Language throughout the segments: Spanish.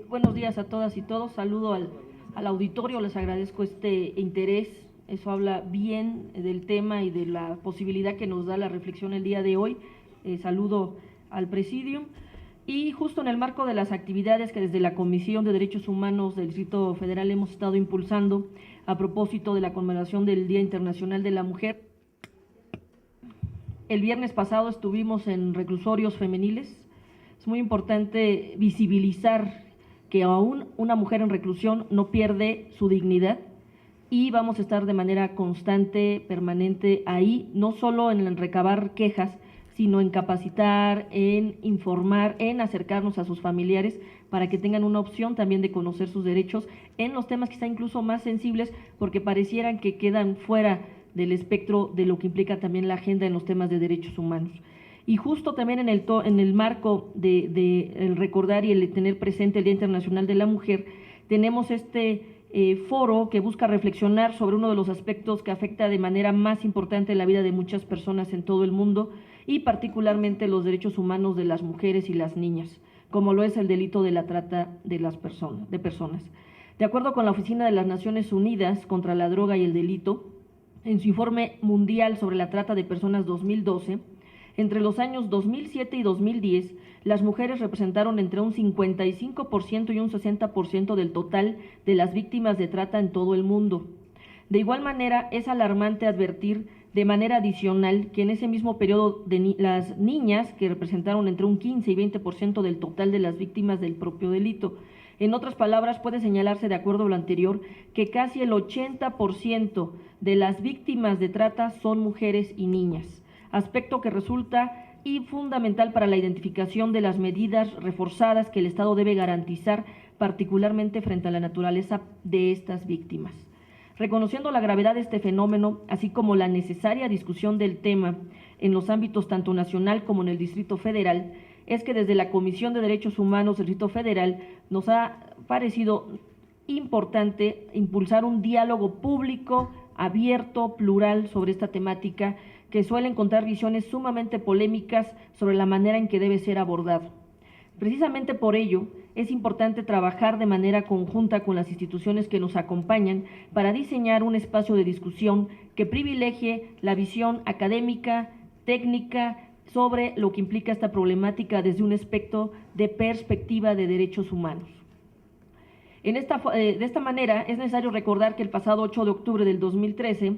Buenos días a todas y todos. Saludo al auditorio, les agradezco este interés. Eso habla bien del tema y de la posibilidad que nos da la reflexión el día de hoy. Saludo al Presidium. Y justo en el marco de las actividades que desde la Comisión de Derechos Humanos del Distrito Federal hemos estado impulsando a propósito de la conmemoración del Día Internacional de la Mujer, el viernes pasado estuvimos en reclusorios femeniles. Es muy importante visibilizar que aún una mujer en reclusión no pierde su dignidad y vamos a estar de manera constante, permanente ahí, no solo en recabar quejas, sino en capacitar, en informar, en acercarnos a sus familiares para que tengan una opción también de conocer sus derechos en los temas quizá incluso más sensibles, porque parecieran que quedan fuera del espectro de lo que implica también la agenda en los temas de derechos humanos. Y justo también en el marco de el recordar y el tener presente el Día Internacional de la Mujer, tenemos este foro que busca reflexionar sobre uno de los aspectos que afecta de manera más importante la vida de muchas personas en todo el mundo y particularmente los derechos humanos de las mujeres y las niñas, como lo es el delito de la trata de personas. De acuerdo con la Oficina de las Naciones Unidas contra la Droga y el Delito, en su informe mundial sobre la trata de personas 2012, entre los años 2007 y 2010, las mujeres representaron entre un 55% y un 60% del total de las víctimas de trata en todo el mundo. De igual manera, es alarmante advertir de manera adicional que en ese mismo periodo las niñas, que representaron entre un 15 y 20% del total de las víctimas del propio delito. En otras palabras, puede señalarse, de acuerdo a lo anterior, que casi el 80% de las víctimas de trata son mujeres y niñas, aspecto que resulta fundamental para la identificación de las medidas reforzadas que el Estado debe garantizar, particularmente frente a la naturaleza de estas víctimas. Reconociendo la gravedad de este fenómeno, así como la necesaria discusión del tema en los ámbitos tanto nacional como en el Distrito Federal, es que desde la Comisión de Derechos Humanos del Distrito Federal nos ha parecido importante impulsar un diálogo público, abierto, plural sobre esta temática, que suele encontrar visiones sumamente polémicas sobre la manera en que debe ser abordado. Precisamente por ello, es importante trabajar de manera conjunta con las instituciones que nos acompañan para diseñar un espacio de discusión que privilegie la visión académica, técnica, sobre lo que implica esta problemática desde un aspecto de perspectiva de derechos humanos. De esta manera, es necesario recordar que el pasado 8 de octubre del 2013,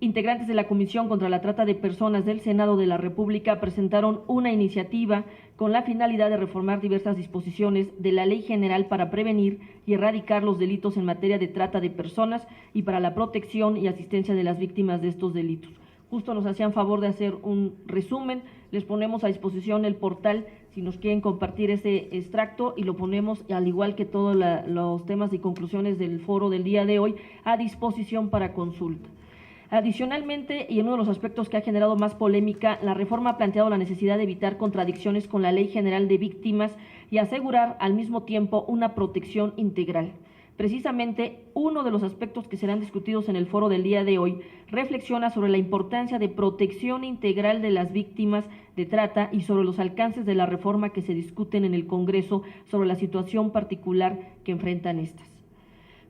integrantes de la Comisión contra la Trata de Personas del Senado de la República presentaron una iniciativa con la finalidad de reformar diversas disposiciones de la Ley General para prevenir y erradicar los delitos en materia de trata de personas y para la protección y asistencia de las víctimas de estos delitos. Justo nos hacían favor de hacer un resumen, les ponemos a disposición el portal si nos quieren compartir ese extracto y lo ponemos, al igual que todos los temas y conclusiones del foro del día de hoy, a disposición para consulta. Adicionalmente, y en uno de los aspectos que ha generado más polémica, la reforma ha planteado la necesidad de evitar contradicciones con la Ley General de Víctimas y asegurar al mismo tiempo una protección integral. Precisamente, uno de los aspectos que serán discutidos en el foro del día de hoy reflexiona sobre la importancia de protección integral de las víctimas de trata y sobre los alcances de la reforma que se discuten en el Congreso sobre la situación particular que enfrentan estas.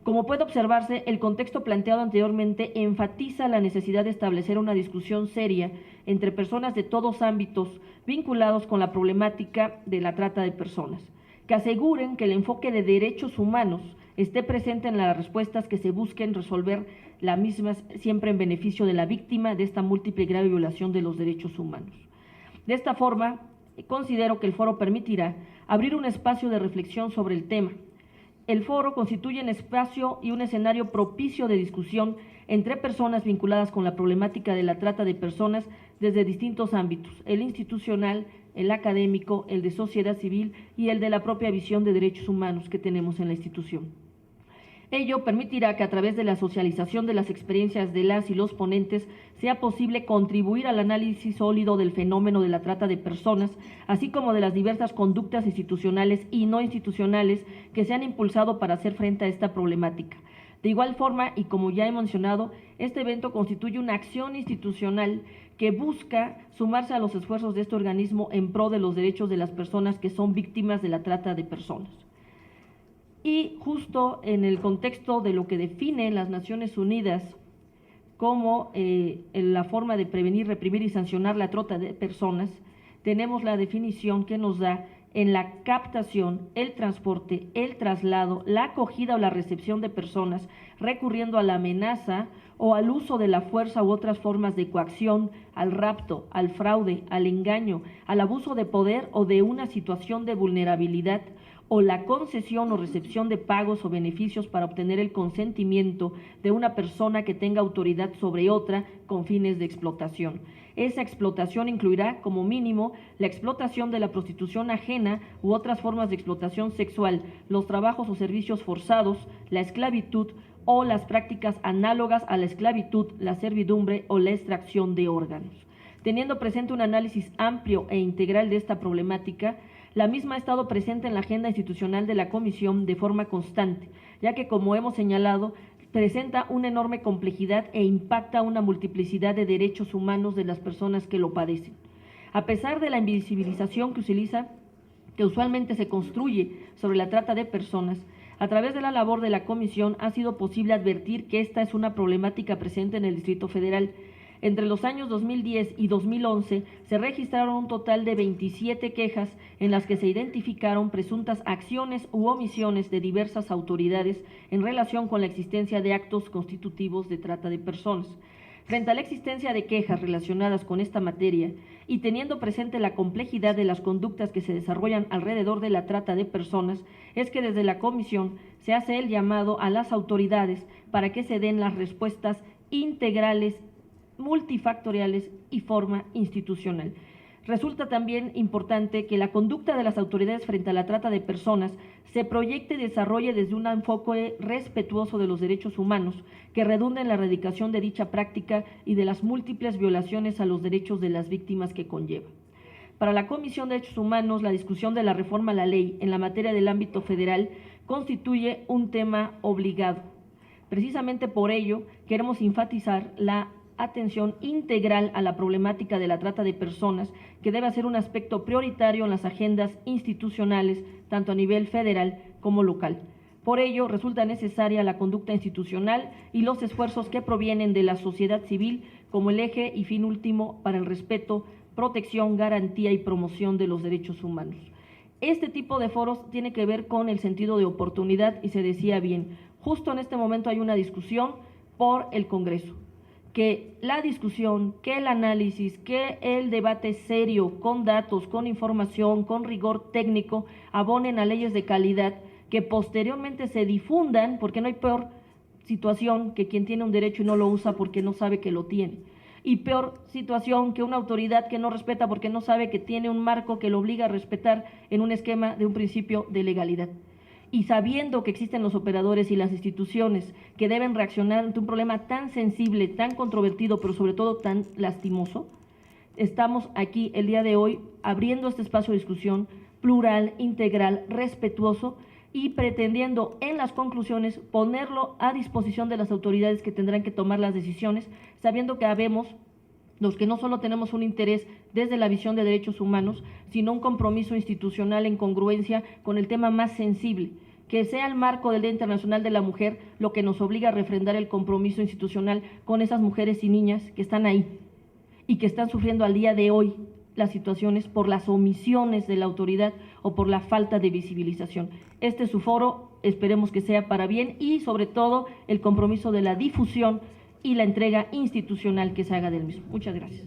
Como puede observarse, el contexto planteado anteriormente enfatiza la necesidad de establecer una discusión seria entre personas de todos ámbitos vinculados con la problemática de la trata de personas, que aseguren que el enfoque de derechos humanos esté presente en las respuestas que se busquen resolver las mismas, siempre en beneficio de la víctima de esta múltiple y grave violación de los derechos humanos. De esta forma, considero que el foro permitirá abrir un espacio de reflexión sobre el tema. El foro constituye un espacio y un escenario propicio de discusión entre personas vinculadas con la problemática de la trata de personas desde distintos ámbitos, el institucional, el académico, el de sociedad civil y el de la propia visión de derechos humanos que tenemos en la institución. Ello permitirá que a través de la socialización de las experiencias de las y los ponentes sea posible contribuir al análisis sólido del fenómeno de la trata de personas, así como de las diversas conductas institucionales y no institucionales que se han impulsado para hacer frente a esta problemática. De igual forma, y como ya he mencionado, este evento constituye una acción institucional que busca sumarse a los esfuerzos de este organismo en pro de los derechos de las personas que son víctimas de la trata de personas. Y justo en el contexto de lo que define las Naciones Unidas como la forma de prevenir, reprimir y sancionar la trata de personas, tenemos la definición que nos da en la captación, el transporte, el traslado, la acogida o la recepción de personas, recurriendo a la amenaza o al uso de la fuerza u otras formas de coacción, al rapto, al fraude, al engaño, al abuso de poder o de una situación de vulnerabilidad, o la concesión o recepción de pagos o beneficios para obtener el consentimiento de una persona que tenga autoridad sobre otra con fines de explotación. Esa explotación incluirá, como mínimo, la explotación de la prostitución ajena u otras formas de explotación sexual, los trabajos o servicios forzados, la esclavitud o las prácticas análogas a la esclavitud, la servidumbre o la extracción de órganos. Teniendo presente un análisis amplio e integral de esta problemática, la misma ha estado presente en la agenda institucional de la Comisión de forma constante, ya que, como hemos señalado, presenta una enorme complejidad e impacta una multiplicidad de derechos humanos de las personas que lo padecen. A pesar de la invisibilización que usualmente se construye sobre la trata de personas, a través de la labor de la Comisión ha sido posible advertir que esta es una problemática presente en el Distrito Federal. Entre los años 2010 y 2011 se registraron un total de 27 quejas en las que se identificaron presuntas acciones u omisiones de diversas autoridades en relación con la existencia de actos constitutivos de trata de personas. Frente a la existencia de quejas relacionadas con esta materia y teniendo presente la complejidad de las conductas que se desarrollan alrededor de la trata de personas, es que desde la Comisión se hace el llamado a las autoridades para que se den las respuestas integrales, multifactoriales y forma institucional. Resulta también importante que la conducta de las autoridades frente a la trata de personas se proyecte y desarrolle desde un enfoque respetuoso de los derechos humanos, que redunde en la erradicación de dicha práctica y de las múltiples violaciones a los derechos de las víctimas que conlleva. Para la Comisión de Derechos Humanos, la discusión de la reforma a la ley en la materia del ámbito federal constituye un tema obligado. Precisamente por ello, queremos enfatizar la atención integral a la problemática de la trata de personas, que debe ser un aspecto prioritario en las agendas institucionales, tanto a nivel federal como local. Por ello, resulta necesaria la conducta institucional y los esfuerzos que provienen de la sociedad civil como el eje y fin último para el respeto, protección, garantía y promoción de los derechos humanos. Este tipo de foros tiene que ver con el sentido de oportunidad y se decía bien, justo en este momento hay una discusión por el Congreso, que la discusión, que el análisis, que el debate serio, con datos, con información, con rigor técnico, abonen a leyes de calidad que posteriormente se difundan, porque no hay peor situación que quien tiene un derecho y no lo usa porque no sabe que lo tiene. Y peor situación que una autoridad que no respeta porque no sabe que tiene un marco que lo obliga a respetar en un esquema de un principio de legalidad. Y sabiendo que existen los operadores y las instituciones que deben reaccionar ante un problema tan sensible, tan controvertido, pero sobre todo tan lastimoso, estamos aquí el día de hoy abriendo este espacio de discusión plural, integral, respetuoso y pretendiendo en las conclusiones ponerlo a disposición de las autoridades que tendrán que tomar las decisiones, sabiendo que habemos los que no solo tenemos un interés desde la visión de derechos humanos, sino un compromiso institucional en congruencia con el tema más sensible, que sea el marco del Día Internacional de la Mujer lo que nos obliga a refrendar el compromiso institucional con esas mujeres y niñas que están ahí y que están sufriendo al día de hoy las situaciones por las omisiones de la autoridad o por la falta de visibilización. Este es su foro, esperemos que sea para bien y sobre todo el compromiso de la difusión y la entrega institucional que se haga del mismo. Muchas gracias.